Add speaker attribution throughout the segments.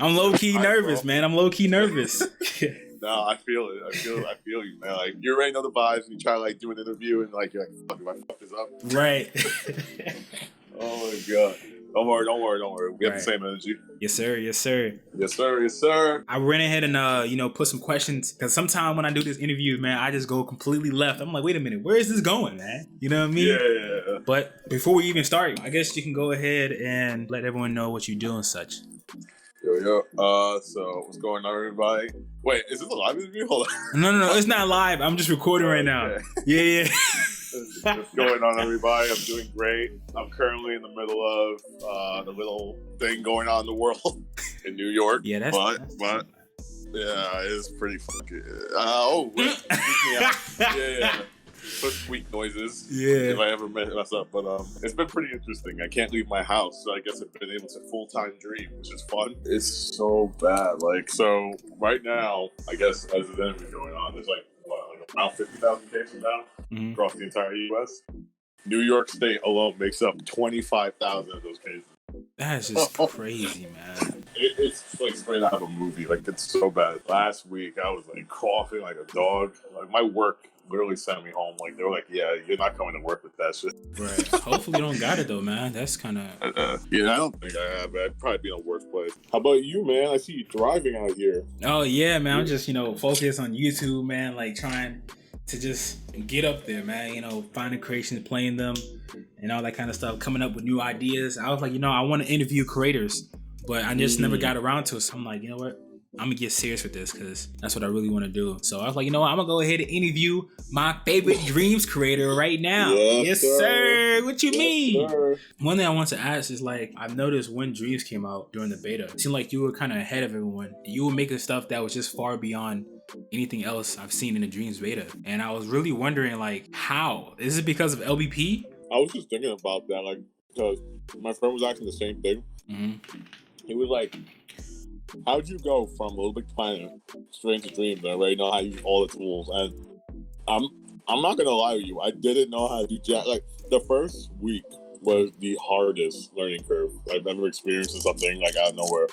Speaker 1: I'm low key nervous,
Speaker 2: bro.
Speaker 1: man. I'm low key nervous.
Speaker 2: No, I feel it. I feel you, man. Like you already know the vibes, and you try to like do an interview, and like you're like, fuck, if I fuck this up.
Speaker 1: Right.
Speaker 2: Oh my god. Don't worry. We have the same energy.
Speaker 1: Yes, sir. Yes, sir.
Speaker 2: Yes, sir.
Speaker 1: I ran ahead and put some questions because sometimes when I do this interview, man, I just go completely left. I'm like, wait a minute, where is this going, man? You know what I mean?
Speaker 2: Yeah.
Speaker 1: But before we even start, I guess you can go ahead and let everyone know what you do and such.
Speaker 2: Yo. So what's going on, everybody? Wait, is this a live interview? Hold on.
Speaker 1: No, it's not live. I'm just recording right now. Yeah.
Speaker 2: What's going on, everybody? I'm doing great. I'm currently in the middle of the little thing going on in the world in New York.
Speaker 1: Yeah, that's
Speaker 2: yeah, it's pretty fucking. Freak me out. Yeah. Put squeak noises.
Speaker 1: Yeah.
Speaker 2: If I ever mess up, but it's been pretty interesting. I can't leave my house, so I guess I've been able to full-time dream, which is fun. It's so bad. Like, so right now, I guess as the interview going on, there's like around 50,000 cases now across the entire U.S. New York State alone makes up 25,000 of those cases.
Speaker 1: That's just crazy, man.
Speaker 2: It's like straight out of a movie. Like, it's so bad. Last week, I was like coughing like a dog. Like, my work literally sent me home. Like, they were like, yeah, you're not coming to work with that shit.
Speaker 1: Right. Hopefully you don't got it though, man. That's kind of...
Speaker 2: Yeah, I don't think I have. I'd probably be in a worse place. How about you, man? I see you driving out here.
Speaker 1: Oh, yeah, man. I'm just, focused on YouTube, man. Like, trying to just get up there, man. Finding creations, playing them, and all that kind of stuff. Coming up with new ideas. I was like, I want to interview creators, but I just never got around to it. So I'm like, you know what? I'm gonna get serious with this because that's what I really want to do. So I was like, I'm gonna go ahead and interview my favorite dreams creator right now. Yes, sir. What you mean?
Speaker 2: Sir.
Speaker 1: One thing I want to ask is like, I've noticed when Dreams came out during the beta, it seemed like you were kind of ahead of everyone. You were making stuff that was just far beyond anything else I've seen in the Dreams beta. And I was really wondering, like, how? Is it because of LBP?
Speaker 2: I was just thinking about that, like, because my friend was asking the same thing. He was like, how'd you go from LittleBigPlanet straight to Dreams? I already know how to use all the tools, and I'm not gonna lie to you. I didn't know how to do jack. Like, the first week was the hardest learning curve I've ever experienced in something like out of nowhere.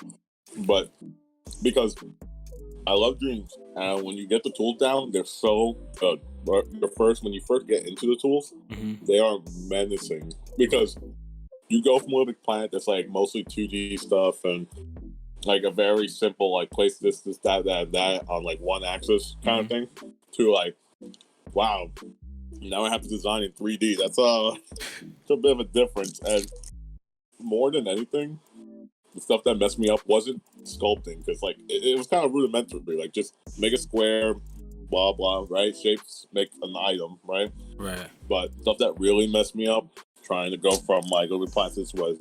Speaker 2: But because I love Dreams, and when you get the tools down, they're so good. But when you first get into the tools, they are menacing because you go from LittleBigPlanet that's like mostly 2D stuff and like a very simple like place this that on like one axis kind of thing to like, wow, now I have to design in 3D. That's it's a bit of a difference. And more than anything, the stuff that messed me up wasn't sculpting, because like it was kind of rudimentary, like just make a square, blah blah, right? Shapes make an item, right? But stuff that really messed me up trying to go from like LittleBigPlanet was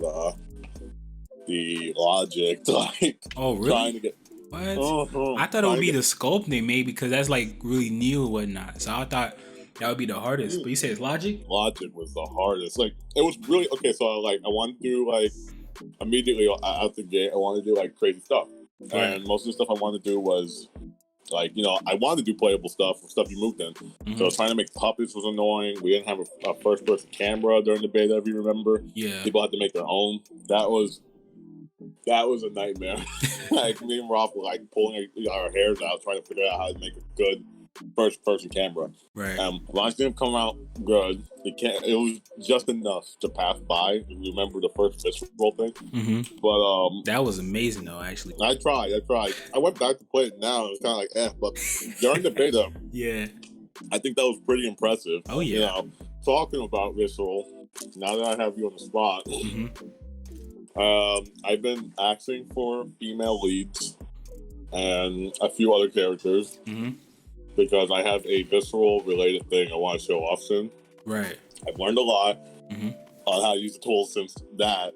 Speaker 2: the logic to like trying to get
Speaker 1: what? I thought it would be the sculpting maybe because that's like really new and whatnot. So I thought that would be the hardest. But you said it's logic?
Speaker 2: Logic was the hardest. Like, it was really okay. So like I wanted to do like immediately out the gate, I wanted to do like crazy stuff. And most of the stuff I wanted to do was like, I wanted to do playable stuff you moved in. So trying to make puppets was annoying. We didn't have a first person camera during the beta, if you remember.
Speaker 1: Yeah.
Speaker 2: People had to make their own. That was a nightmare. Like, me and Rob were like pulling our hairs out trying to figure out how to make a good first person camera.
Speaker 1: Right.
Speaker 2: Launch didn't come out good. It was just enough to pass by. You remember the first visceral thing? But
Speaker 1: that was amazing though, actually.
Speaker 2: I tried. I went back to play it now and it's kinda like but during the beta,
Speaker 1: yeah,
Speaker 2: I think that was pretty impressive.
Speaker 1: Oh yeah.
Speaker 2: Talking about visceral, now that I have you on the spot. I've been asking for female leads and a few other characters because I have a visceral related thing I want to show off soon.
Speaker 1: Right.
Speaker 2: I've learned a lot on how to use the tools since that,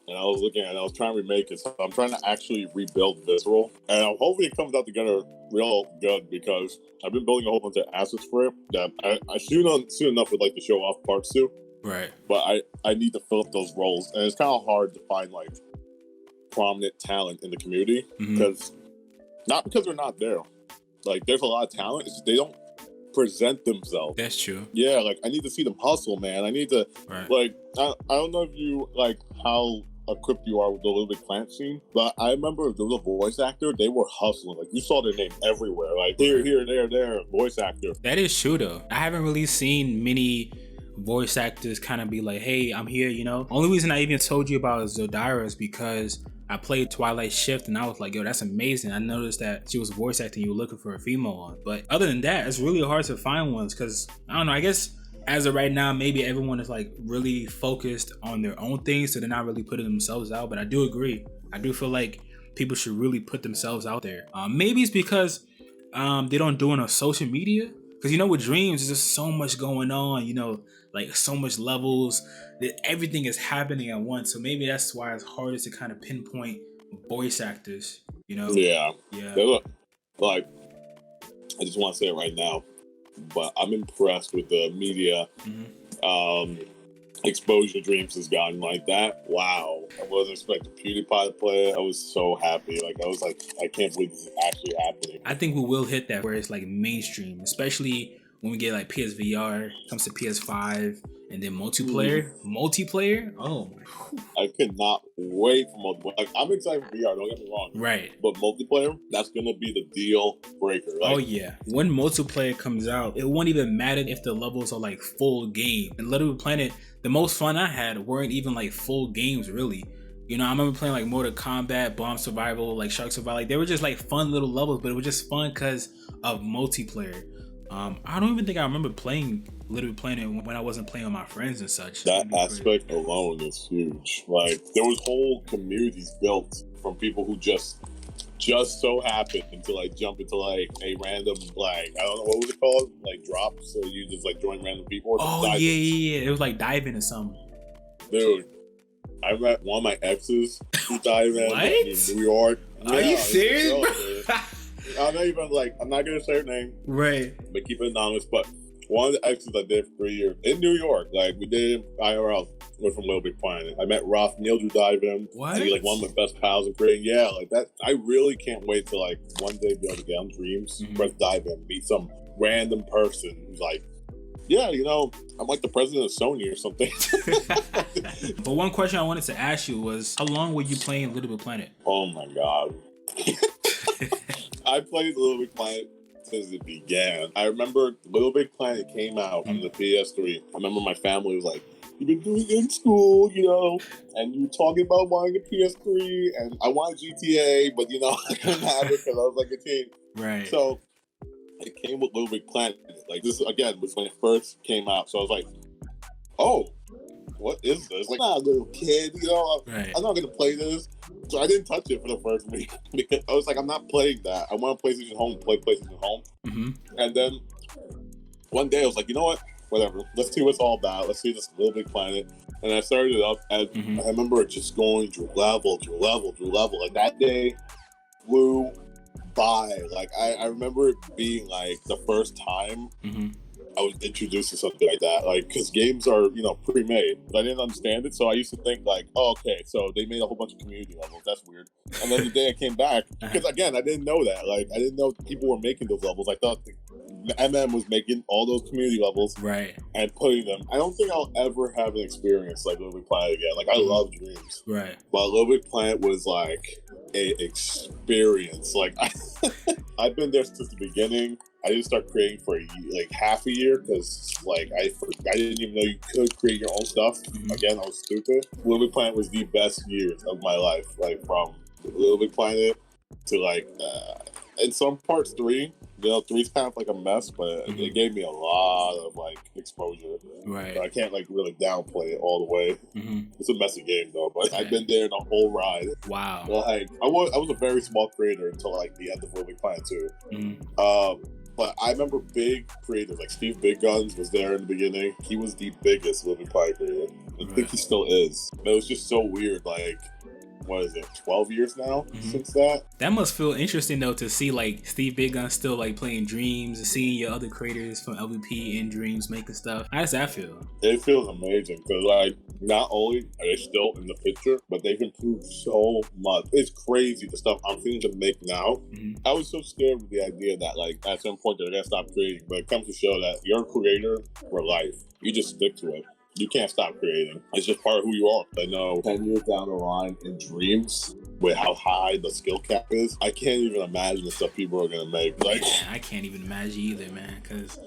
Speaker 2: and I was looking at it, I was trying to remake it, so I'm trying to actually rebuild visceral, and I'm hoping it comes out together real good because I've been building a whole bunch of assets for it that I soon enough would like to show off parts to.
Speaker 1: Right.
Speaker 2: But I need to fill up those roles. And it's kind of hard to find like prominent talent in the community because they're not there. Like, there's a lot of talent. It's just they don't present themselves.
Speaker 1: That's true.
Speaker 2: Yeah, like I need to see them hustle, man. I need to like I don't know if you like how equipped you are with the LittleBigPlanet scene. But I remember there was a voice actor, they were hustling. Like, you saw their name everywhere. Like, here, there, voice actor.
Speaker 1: That is true, though. I haven't really seen many voice actors kind of be like, hey, I'm here, you know? Only reason I even told you about Zodira is because I played Twilight Shift and I was like, yo, that's amazing. I noticed that she was voice acting, you were looking for a female one. But other than that, it's really hard to find ones because, I don't know, I guess as of right now, maybe everyone is like really focused on their own things, so they're not really putting themselves out. But I do agree. I do feel like people should really put themselves out there. Maybe it's because they don't do it on social media. Because, you know, with Dreams, there's just so much going on, you know, like so much levels, that everything is happening at once. So maybe that's why it's hardest to kind of pinpoint voice actors, you know?
Speaker 2: Yeah.
Speaker 1: Yeah.
Speaker 2: Look, like, I just want to say it right now, but I'm impressed with the media exposure Dreams has gotten like that. Wow. I wasn't expecting PewDiePie to play it. I was so happy. Like, I was like, I can't believe this is actually happening.
Speaker 1: I think we will hit that where it's like mainstream, especially when we get like PSVR, comes to PS5, and then multiplayer. Multiplayer? Oh my.
Speaker 2: I could not wait for multiplayer. Like, I'm excited for VR, don't get me wrong.
Speaker 1: Right.
Speaker 2: But multiplayer, that's going to be the deal breaker. Like,
Speaker 1: oh yeah. When multiplayer comes out, it won't even matter if the levels are like full game. In LittleBigPlanet, the most fun I had weren't even like full games really. You know, I remember playing like Mortal Kombat, Bomb Survival, like Shark Survival. Like, they were just like fun little levels, but it was just fun because of multiplayer. I don't even think I remember playing LittleBigPlanet when I wasn't playing with my friends and such.
Speaker 2: That aspect alone is huge. Like, there was whole communities built from people who just so happened to like jump into like a random, like, I don't know, what was it called? Like drop, so you just like join random people.
Speaker 1: Oh yeah. It was like diving or something.
Speaker 2: Dude, I met one of my exes who dive in New York.
Speaker 1: Are you serious?
Speaker 2: I'm not even like, I'm not gonna say her name,
Speaker 1: right?
Speaker 2: But keep it anonymous. But one of the exes I did for 3 years in New York, like we did IRL, went from LittleBigPlanet. I met Ralph Neal who dive in.
Speaker 1: What?
Speaker 2: And he's like one of my best pals in creating. Yeah, like that. I really can't wait to like one day be able to get on Dreams, press dive in, meet some random person who's like, yeah, you know, I'm like the president of Sony or something.
Speaker 1: But one question I wanted to ask you was, how long were you playing LittleBigPlanet?
Speaker 2: Oh my god. I played LittleBigPlanet since it began. I remember LittleBigPlanet came out on the PS3. I remember my family was like, you've been doing it in school, you know, and you were talking about wanting a PS3, and I wanted GTA, but, you know, I couldn't have it because I was like a teen.
Speaker 1: Right.
Speaker 2: So it came with LittleBigPlanet. Like, this, again, was when it first came out. So I was like, oh, what is this? Like, I'm not a little kid, you know, I'm not going to play this. So I didn't touch it for the first week because I was like, I'm not playing that. I want a PlayStation Home, play PlayStation Home. And then one day I was like, you know what? Whatever. Let's see what it's all about. Let's see this LittleBigPlanet. And I started it up, and I remember just going through level. Like, that day flew by. Like, I remember it being like the first time I was introduced to something like that, like, because games are, you know, pre-made, but I didn't understand it, so I used to think like, oh, okay, so they made a whole bunch of community levels, that's weird. And then the day I came back, because again, I didn't know that, like, I didn't know people were making those levels. I thought MM was making all those community levels and putting them. I don't think I'll ever have an experience like LittleBigPlanet again. Like, I love Dreams, but LittleBigPlanet was like a experience. Like, I've been there since the beginning. I didn't start creating for like half a year because like I didn't even know you could create your own stuff. Again, I was stupid. LittleBigPlanet was the best years of my life. Like, from LittleBigPlanet to like in some parts 3. You know, 3's kind of like a mess, but it gave me a lot of like exposure. So I can't like really downplay it all the way. It's a messy game though, but I've been there the whole ride.
Speaker 1: Wow.
Speaker 2: Like, I was a very small creator until like the end of LittleBigPlanet 2. But I remember big creators, like Steve Big Guns was there in the beginning. He was the biggest LittleBigPlanet creator. I think he still is. But it was just so weird, like, what is it, 12 years now since that?
Speaker 1: That must feel interesting though, to see like Steve Big Gun still like playing Dreams and seeing your other creators from LVP in Dreams making stuff. How does that feel?
Speaker 2: It feels amazing because like, not only are they still in the picture, but they've improved so much. It's crazy the stuff I'm seeing them make now. I was so scared with the idea that like at some point they're gonna stop creating, but it comes to show that you're a creator for life. You just stick to it. you can't stop creating. It's just part of who you are. I know 10 years down the line in dreams, with how high the skill cap is, I can't even imagine the stuff people are gonna make. Like,
Speaker 1: yeah, I can't even imagine either, man. Because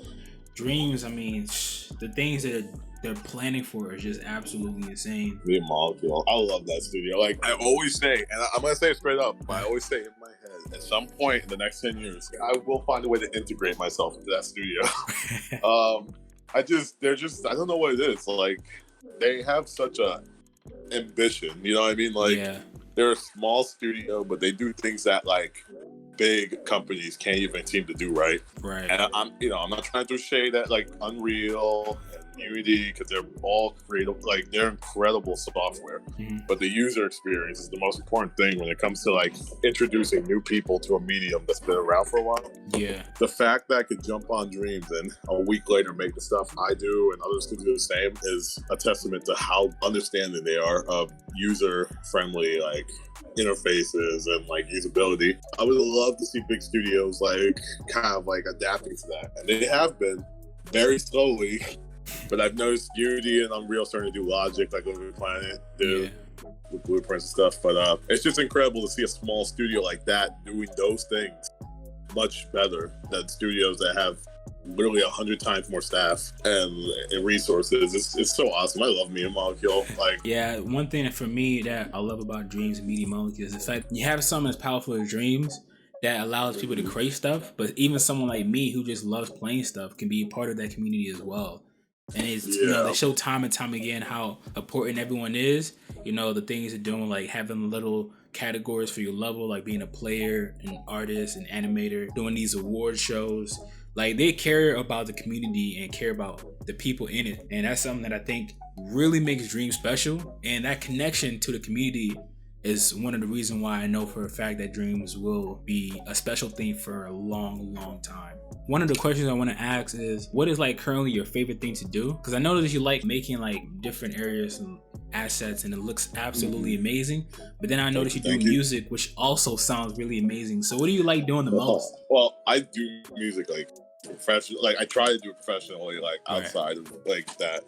Speaker 1: dreams, I mean, the things that they're planning for are just absolutely insane.
Speaker 2: The Molecule, I love that studio. Like I always say, and I'm gonna say it straight up, but I always say in my head, at some point in the next 10 years, I will find a way to integrate myself into that studio. I don't know what it is. Like, they have such a ambition, you know what I mean? Like,
Speaker 1: yeah.
Speaker 2: They're a small studio, but they do things that like big companies can't even seem to do right.
Speaker 1: Right.
Speaker 2: And I'm not trying to shade at like Unreal and Unity, because they're all creative. Like, they're incredible software, but the user experience is the most important thing when it comes to like introducing new people to a medium that's been around for a while.
Speaker 1: Yeah.
Speaker 2: The fact that I could jump on Dreams and a week later make the stuff I do and others can do the same is a testament to how understanding they are of user-friendly like interfaces and like usability. I would love to see big studios like kind of like adapting to that, and they have been very slowly. But I've noticed Unity and Unreal starting to do Logic, like LittleBigPlanet do with blueprints and stuff. But it's just incredible to see a small studio like that doing those things much better than studios that have literally 100 times more staff and resources. It's so awesome. I love Media Molecule. Like,
Speaker 1: yeah, one thing for me that I love about Dreams and Media Molecule is the fact you have something as powerful as Dreams that allows people to create stuff, but even someone like me who just loves playing stuff can be a part of that community as well. And it's, they show time and time again how important everyone is. The things they're doing, like having little categories for your level, like being a player, an artist, an animator, doing these award shows. Like, they care about the community and care about the people in it. And that's something that I think really makes Dream special. And that connection to the community is one of the reasons why I know for a fact that Dreams will be a special thing for a long, long time. One of the questions I want to ask is, what is like currently your favorite thing to do? Because I know that you like making like different areas and assets, and it looks absolutely amazing. But then I noticed you do music, which also sounds really amazing. So what do you like doing the most?
Speaker 2: Well, I do music like professional. Like, I try to do it professionally, like outside of like that.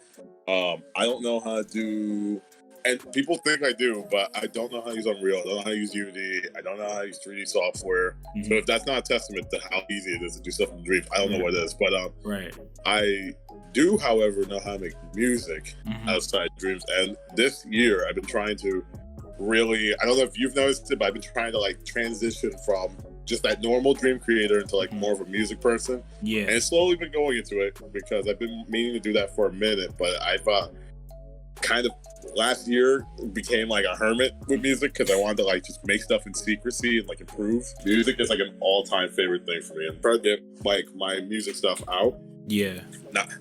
Speaker 2: I don't know how to do. And people think I do, but I don't know how to use Unreal. I don't know how to use Unity. I don't know how to use 3D software. So if that's not a testament to how easy it is to do stuff in Dreams, I don't know what it is. But I do, however, know how to make music outside Dreams. And this year, I've been trying to really, I don't know if you've noticed it, but I've been trying to like transition from just that normal Dream creator into like more of a music person. Yeah. And it's slowly been going into it because I've been meaning to do that for a minute, but I've kind of last year became like a hermit with music because I wanted to like just make stuff in secrecy and like improve. Music is like an all-time favorite thing for me, and try to get like my music stuff out. Yeah.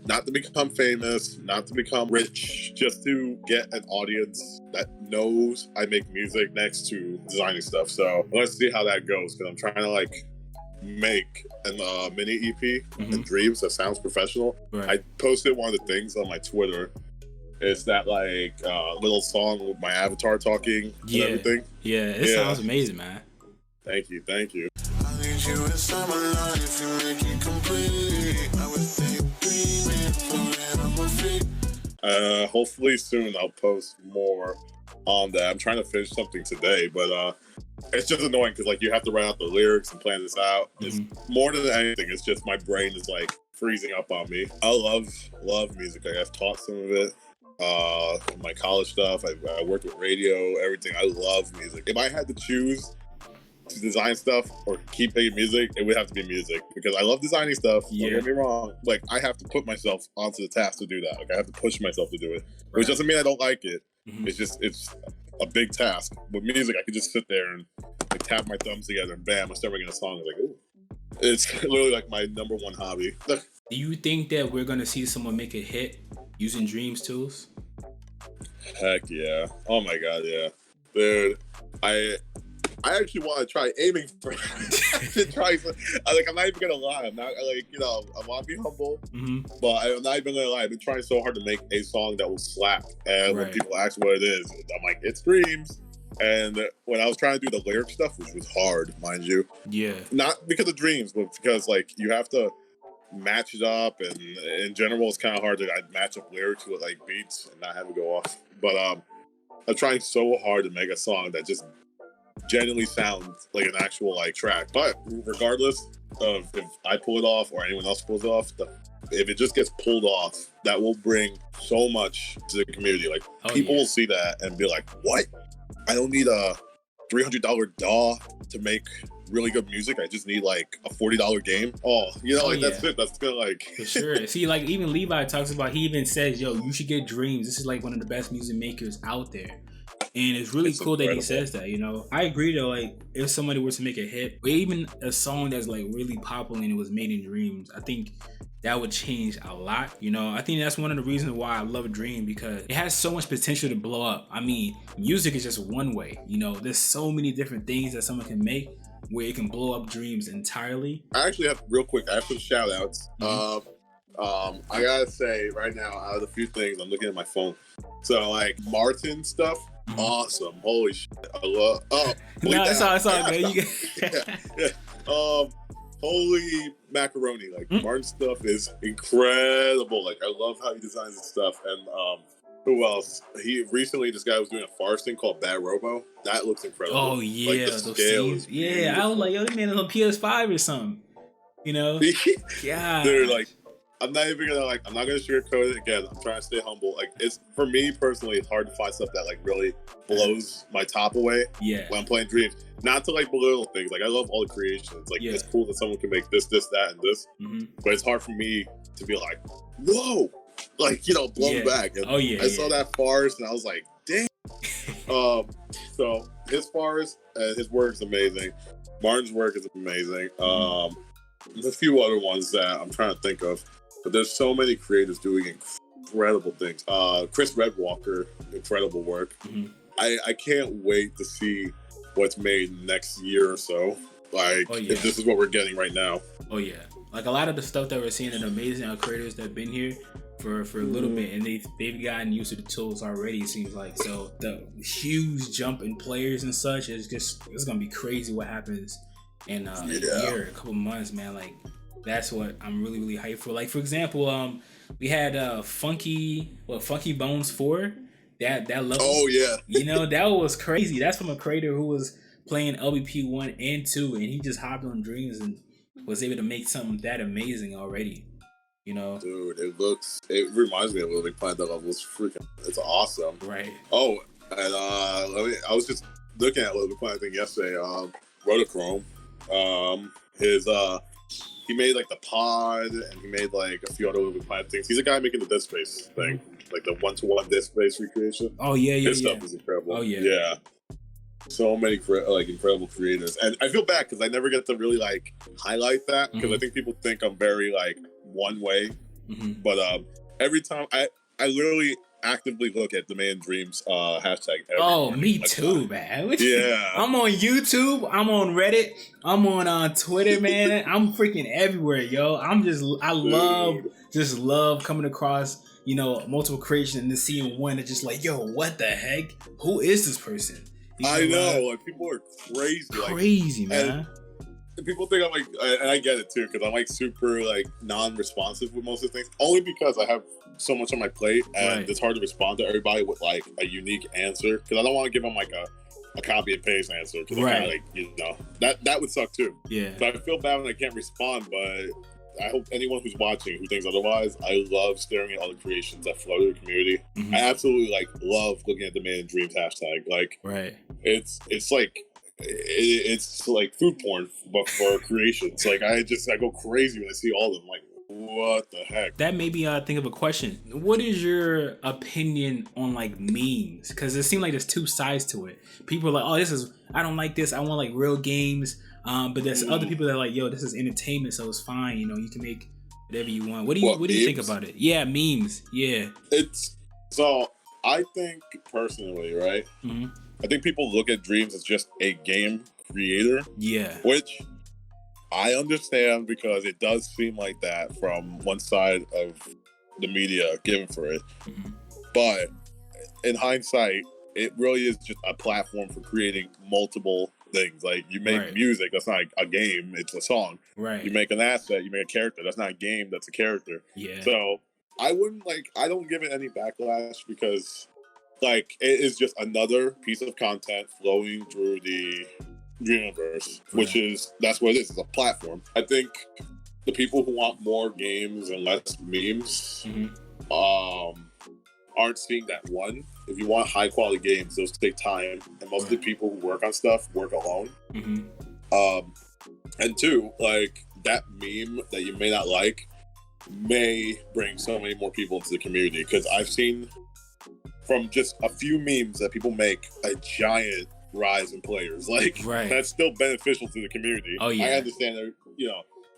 Speaker 2: Not to become famous, not to become rich, just to get an audience that knows I make music next to designing stuff. So let's see how that goes, because I'm trying to like make a mini EP in Dreams that sounds professional. I posted one of the things on my Twitter. It's that like little song with my avatar talking and everything. Yeah, it sounds amazing, man. Thank you. I need you inside my life, you make it complete. I would think dreaming, floating on my feet. Hopefully soon I'll post more on that. I'm trying to finish something today, but it's just annoying because like you have to write out the lyrics and plan this out. It's more than anything, it's just my brain is like freezing up on me. I love music. Like, I've taught some of it. My college stuff, I worked with radio, everything. I love music. If I had to choose to design stuff or keep making music, it would have to be music, because I love designing stuff. Don't get me wrong. Like, I have to put myself onto the task to do that. Like, I have to push myself to do it, which doesn't mean I don't like it. It's a big task. With music, I could just sit there and like tap my thumbs together and bam, I start making a song. Like, ooh. It's literally like my number one hobby. Do you think that we're gonna see someone make a hit using Dreams tools? Heck yeah. Oh my god, yeah. Dude, I actually want to try aiming for to try some, I'm not even gonna lie. I'm not like, I want to be humble, but I'm not even gonna lie. I've been trying so hard to make a song that will slap, and when people ask what it is, I'm like, it's Dreams. And when I was trying to do the lyric stuff, which was hard, mind you, not because of Dreams, but because like you have to match it up, and in general, it's kind of hard to match up lyrics with like beats and not have it go off. But I'm trying so hard to make a song that just genuinely sounds like an actual like track. But regardless of if I pull it off or anyone else pulls it off, if it just gets pulled off, that will bring so much to the community. Like people will see that and be like, "What? I don't need a $300 DAW to make really good music. I just need like a $40 game." That's it. That's good. Like
Speaker 1: for sure. See, like even Levi talks about. He even says, "Yo, you should get Dreams. This is like one of the best music makers out there." And it's really cool incredible that he says that, you know. I agree though, like if somebody were to make a hit, or even a song that's like really popular and it was made in Dreams, I think that would change a lot, you know. I think that's one of the reasons why I love Dream, because it has so much potential to blow up. I mean, music is just one way, you know. There's so many different things that someone can make where it can blow up Dreams entirely.
Speaker 2: I actually have real quick, I have some shout outs. I gotta say right now, out of the few things, I'm looking at my phone. So like Martin stuff, awesome. Holy shit. I love
Speaker 1: no, it's all good.
Speaker 2: Holy macaroni. Like Martin stuff is incredible. Like I love how he designs his stuff. And who else? This guy was doing a farce thing called Bad Robo. That looks incredible.
Speaker 1: Oh yeah,
Speaker 2: like, the scale is
Speaker 1: I was like, yo, this man is on PS5 or something. You know? Yeah.
Speaker 2: Dude, like I'm not gonna sugarcoat it again. I'm trying to stay humble. Like it's for me personally, it's hard to find stuff that like really blows my top away.
Speaker 1: Yeah.
Speaker 2: When I'm playing Dreams, not to like belittle things. Like I love all the creations. Like it's cool that someone can make this, that, and this. But it's hard for me to be like, whoa, like blown back. And I saw that farce and I was like, damn. So his farce and his work is amazing. Martin's work is amazing. There's a few other ones that I'm trying to think of. But there's so many creators doing incredible things. Chris Redwalker, incredible work. I can't wait to see what's made next year or so. Like, if this is what we're getting right now.
Speaker 1: Oh, yeah. Like, a lot of the stuff that we're seeing are amazing creators that have been here for a little bit, and they've gotten used to the tools already, it seems like. So, the huge jump in players and such is just, it's going to be crazy what happens in a year, a couple months, man. Like, that's what I'm really, really hyped for. Like, for example, we had Funky Bones 4. That level.
Speaker 2: Oh yeah.
Speaker 1: That was crazy. That's from a creator who was playing LBP 1 and 2, and he just hopped on Dreams and was able to make something that amazing already.
Speaker 2: Dude, it reminds me of LittleBigPlanet. That level was it's awesome.
Speaker 1: Right.
Speaker 2: Oh, and I was just looking at LittleBigPlanet thing yesterday. Rotochrome. He made like the pod, and he made like a few other LittleBigPlanet things. He's a guy making the Dead Space thing, like the 1-to-1 Dead Space recreation.
Speaker 1: Oh yeah,
Speaker 2: his stuff is incredible.
Speaker 1: Oh yeah,
Speaker 2: yeah. So many incredible creators, and I feel bad because I never get to really like highlight that because I think people think I'm very like one way, but every time I literally actively look at the Man Dreams hashtag.
Speaker 1: Me too, man.
Speaker 2: Yeah.
Speaker 1: I'm on YouTube. I'm on Reddit. I'm on Twitter, man. I'm freaking everywhere, yo. I love coming across, multiple creations and then seeing one that's just like, yo, what the heck? Who is this person?
Speaker 2: I know, like people are crazy.
Speaker 1: Crazy, man.
Speaker 2: And people think I'm like, and I get it too, because I'm like super like non-responsive with most of the things. Only because I have so much on my plate, and it's hard to respond to everybody with like a unique answer. Because I don't want to give them like a copy and paste answer. Because that would suck too.
Speaker 1: Yeah.
Speaker 2: So I feel bad when I can't respond, but I hope anyone who's watching who thinks otherwise, I love staring at all the creations that flow to the community. I absolutely love looking at the Man Dreams hashtag. Like, it's like. It's like food porn, but for creations. Like I go crazy when I see all of them. Like, what the heck?
Speaker 1: That made me think of a question. What is your opinion on like memes? Because it seems like there's two sides to it. People are like, oh, I don't like this. I want like real games. But there's other people that are like, yo, this is entertainment, so it's fine. You can make whatever you want. What do you think about it? Yeah, memes. Yeah.
Speaker 2: So I think personally, right? I think people look at Dreams as just a game creator. Yeah. Which I understand because it does seem like that from one side of the media given for it. But in hindsight, it really is just a platform for creating multiple things. Like, you make music, that's not a game, it's a song.
Speaker 1: Right.
Speaker 2: You make an asset, you make a character, that's not a game, that's a character.
Speaker 1: Yeah.
Speaker 2: So I don't give it any backlash because, like, it is just another piece of content flowing through the universe, which is, that's what it is. It's a platform. I think the people who want more games and less memes, aren't seeing that. One, if you want high quality games, those take time, and most of the people who work on stuff work alone. And two, like, that meme that you may not like may bring so many more people into the community, because I've seen from just a few memes that people make a giant rise in players. Like, that's still beneficial to the community. Oh yeah, I understand that,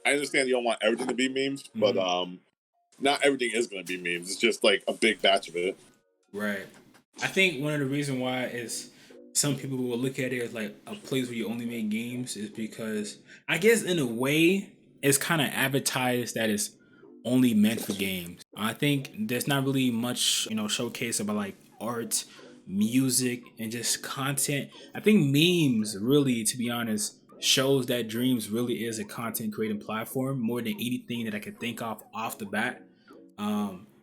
Speaker 2: I understand you don't want everything to be memes, but not everything is going to be memes. It's just like a big batch of it.
Speaker 1: Right. I think one of the reasons why is some people will look at it as like a place where you only make games is because, I guess in a way, it's kind of advertised that it's only meant for games. I think there's not really much, showcase about like art, music, and just content. I think memes really, to be honest, shows that Dreams really is a content creating platform more than anything that I could think of off the bat.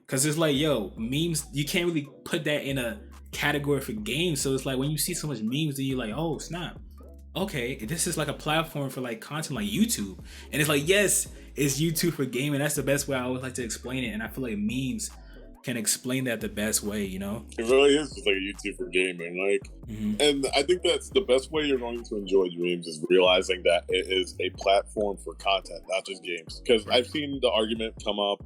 Speaker 1: Cause it's like, memes, you can't really put that in a category for games. So it's like when you see so much memes, then you're like, oh snap, okay, this is like a platform for like content like YouTube. And it's like, yes, it's YouTube for gaming. That's the best way I always like to explain it. And I feel like memes can explain that the best way,
Speaker 2: It really is just like a YouTube for gaming. Like, and I think that's the best way you're going to enjoy Dreams, is realizing that it is a platform for content, not just games. Because I've seen the argument come up,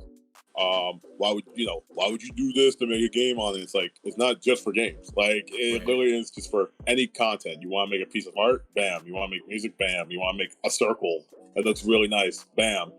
Speaker 2: why would you do this to make a game on it? It's like, it's not just for games. Like, it literally is just for any content. You want to make a piece of art? Bam. You want to make music? Bam. You want to make a circle that looks really nice? Bam.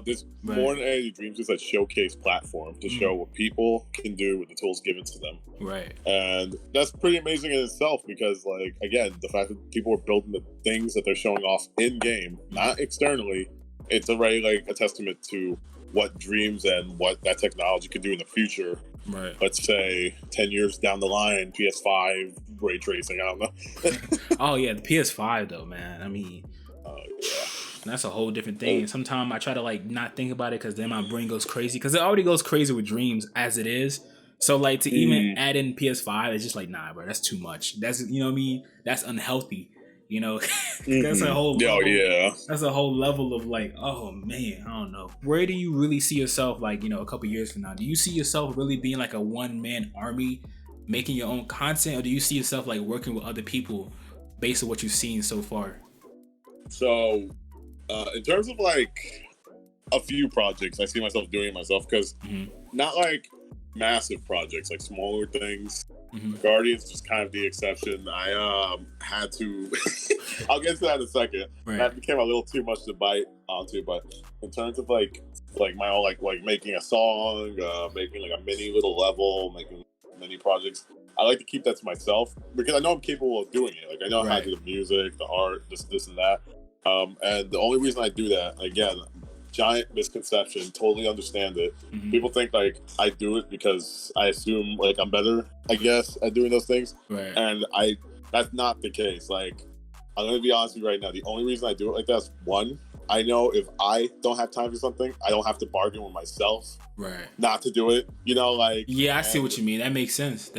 Speaker 2: This more than any, Dreams is a showcase platform to show what people can do with the tools given to them.
Speaker 1: Right.
Speaker 2: And that's pretty amazing in itself, because, like, again, the fact that people are building the things that they're showing off in game, not externally, it's already like a testament to what Dreams and what that technology could do in the future.
Speaker 1: Right.
Speaker 2: Let's say 10 years down the line, PS5 ray tracing. I don't know.
Speaker 1: Oh yeah, the PS5 though, man. I mean, that's a whole different thing. And sometimes I try to like not think about it, because then my brain goes crazy, because it already goes crazy with Dreams as it is. So like to even add in PS5, it's just like, nah, bro, that's too much. That's, what I mean? That's unhealthy. That's a whole level, that's a whole level of like, oh man, I don't know. Where do you really see yourself like, a couple years from now? Do you see yourself really being like a one-man army making your own content, or do you see yourself like working with other people based on what you've seen so far?
Speaker 2: So in terms of like a few projects, I see myself doing it myself, because not like massive projects, like smaller things. Guardian's just kind of the exception. I had to I'll get to that in a second. That became a little too much to bite onto, but in terms of like my own like making a song, making like a mini little level, making mini projects, I like to keep that to myself, because I know I'm capable of doing it. Like, I know how to do the music, the art, this and that. And the only reason I do that, again, giant misconception, totally understand it. People think like I do it because I assume like I'm better, I guess, at doing those things. And that's not the case. Like, I'm gonna be honest with you right now, the only reason I do it like that is, one, I know if I don't have time for something, I don't have to bargain with myself not to do it, like.
Speaker 1: Yeah, I see what you mean. That makes sense.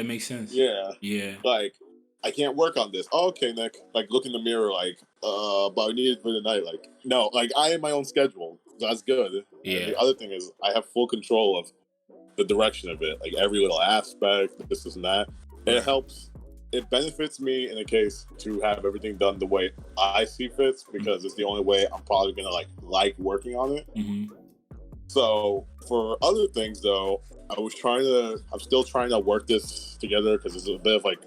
Speaker 1: Yeah.
Speaker 2: Like, I can't work on this. Oh, okay, Nick. Like, look in the mirror, like, but I need it for the night. Like, no, like, I have my own schedule. That's good. Yeah. And the other thing is, I have full control of the direction of it, like every little aspect, this and that. It helps. It benefits me in a case to have everything done the way I see fits, because it's the only way I'm probably gonna like working on it. So for other things, though, I'm still trying to work this together, because it's a bit of like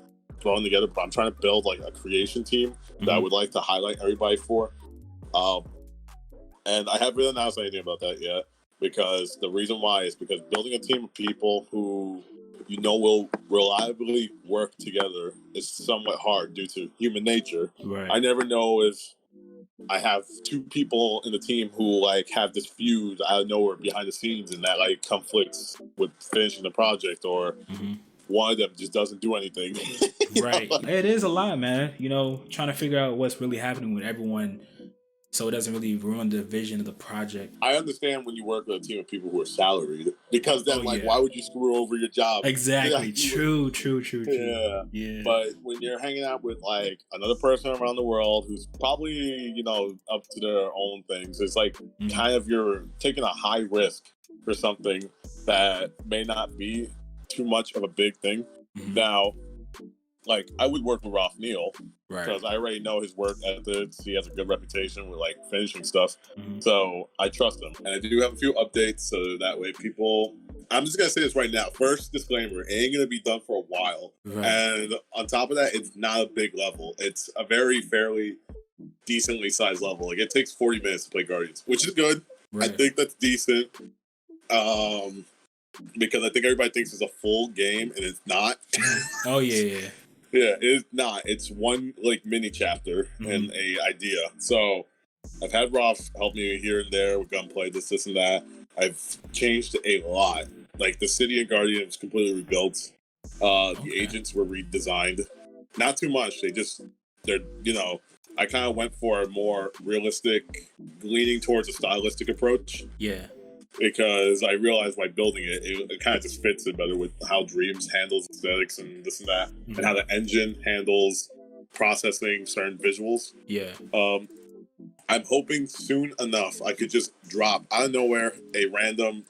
Speaker 2: thrown together, but I'm trying to build like a creation team that I would like to highlight everybody for. And I haven't announced anything about that yet, because the reason why is because building a team of people who will reliably work together is somewhat hard due to human nature. I never know if I have two people in the team who like have this feud out of nowhere behind the scenes, and that like conflicts with finishing the project, or one of them just doesn't do anything.
Speaker 1: Right. It is a lot, man. You know, trying to figure out what's really happening with everyone so it doesn't really ruin the vision of the project.
Speaker 2: I understand when you work with a team of people who are salaried, because then, why would you screw over your job?
Speaker 1: Exactly. True.
Speaker 2: Yeah. But when you're hanging out with like another person around the world who's probably, up to their own things, it's like kind of you're taking a high risk for something that may not be too much of a big thing. Now, like, I would work with Ralph Neal because I already know his work ethics. He has a good reputation with like finishing stuff, so I trust him. And I do have a few updates, so that way people. I'm just gonna say this right now. First disclaimer: it ain't gonna be done for a while, and on top of that, it's not a big level. It's a very fairly decently sized level. Like, it takes 40 minutes to play Guardians, which is good. I think that's decent. Because I think everybody thinks it's a full game, and it's not. Yeah, it's not. It's one like mini chapter and a idea. So I've had Roth help me here and there with gunplay, this and that. I've changed a lot. Like, the city and Guardian was completely rebuilt. The agents were redesigned. Not too much. They're I kind of went for a more realistic, leaning towards a stylistic approach.
Speaker 1: Yeah.
Speaker 2: Because I realized by building it kind of just fits it better with how Dreams handles aesthetics and this and that, and how the engine handles processing certain visuals.
Speaker 1: Yeah.
Speaker 2: I'm hoping soon enough I could just drop out of nowhere a random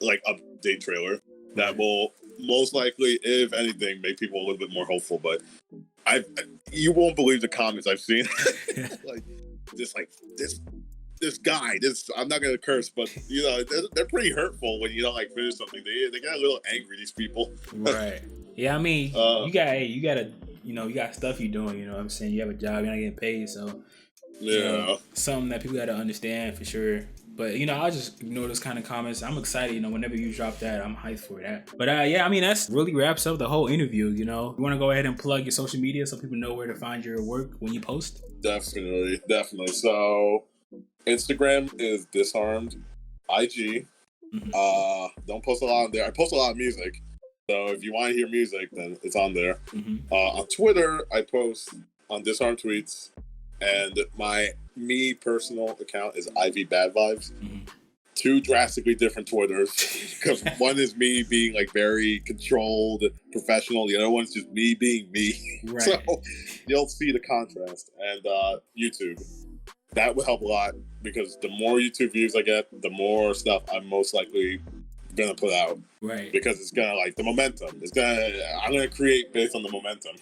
Speaker 2: like update trailer that will most likely, if anything, make people a little bit more hopeful. But you won't believe the comments I've seen. This guy, I'm not gonna curse, but they're pretty hurtful when you don't like finish something. They get a little angry, these people.
Speaker 1: Right. Yeah, I mean, you got stuff you're doing, you know what I'm saying? You have a job, you're not getting paid, so something that people gotta understand for sure. But I'll just ignore those kind of comments. I'm excited, whenever you drop that, I'm hyped for that. But yeah, I mean, that's really wraps up the whole interview. You want to go ahead and plug your social media so people know where to find your work when you post?
Speaker 2: Definitely. So Instagram is Disarmed. IG. Don't post a lot on there. I post a lot of music. So if you want to hear music, then it's on there. On Twitter, I post on Disarmed Tweets. And my personal account is Ivy Bad Vibes. Two drastically different Twitters. Because one is me being like very controlled, professional. The other one's just me being me. Right. So you'll see the contrast. And YouTube. That would help a lot, because the more YouTube views I get, the more stuff I'm most likely gonna put out.
Speaker 1: Right.
Speaker 2: Because it's gonna the momentum. I'm gonna create based on the momentum.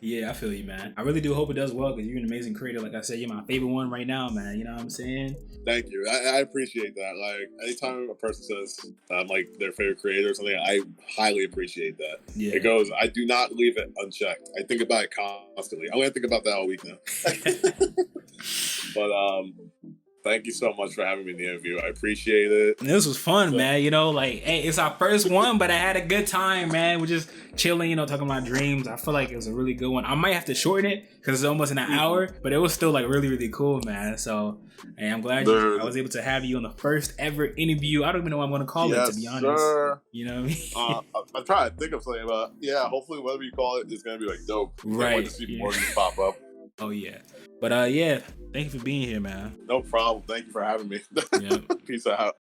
Speaker 1: Yeah, I feel you, man. I really do hope it does well, because you're an amazing creator. Like I said, you're my favorite one right now, man. You know what I'm saying?
Speaker 2: Thank you. I appreciate that. Like, anytime a person says I'm like their favorite creator or something, I highly appreciate that. Yeah. It goes, I do not leave it unchecked. I think about it constantly. I'm gonna think about that all week now. But thank you so much for having me in the interview. I appreciate it.
Speaker 1: This was fun, man. Hey, it's our first one, but I had a good time, man. We're just chilling, talking about dreams. I feel like it was a really good one. I might have to shorten it because it's almost an hour, but it was still really, really cool, man. So, hey, I'm glad I was able to have you on the first ever interview. I don't even know what I'm going to call it, to be honest.
Speaker 2: Sir.
Speaker 1: You know what I mean?
Speaker 2: I'm trying to think of something, but yeah, hopefully whatever you call it is going to be dope.
Speaker 1: Right.
Speaker 2: I want to see more of you pop up.
Speaker 1: Oh, yeah. But yeah, thank you for being here, man.
Speaker 2: No problem. Thank you for having me.
Speaker 1: Yeah.
Speaker 2: Peace out.